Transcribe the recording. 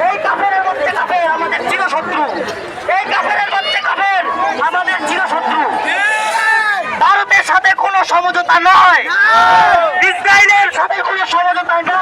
এই কাফেরের মধ্যে কাফের আমাদের চিরশত্রু, এই কাফেরের মধ্যে কাফের আমাদের চিরশত্রু। ভারতের সাথে কোনো সমঝোতা নয়, ইসরায়েলের সাথে কোনো সমঝোতা নয়।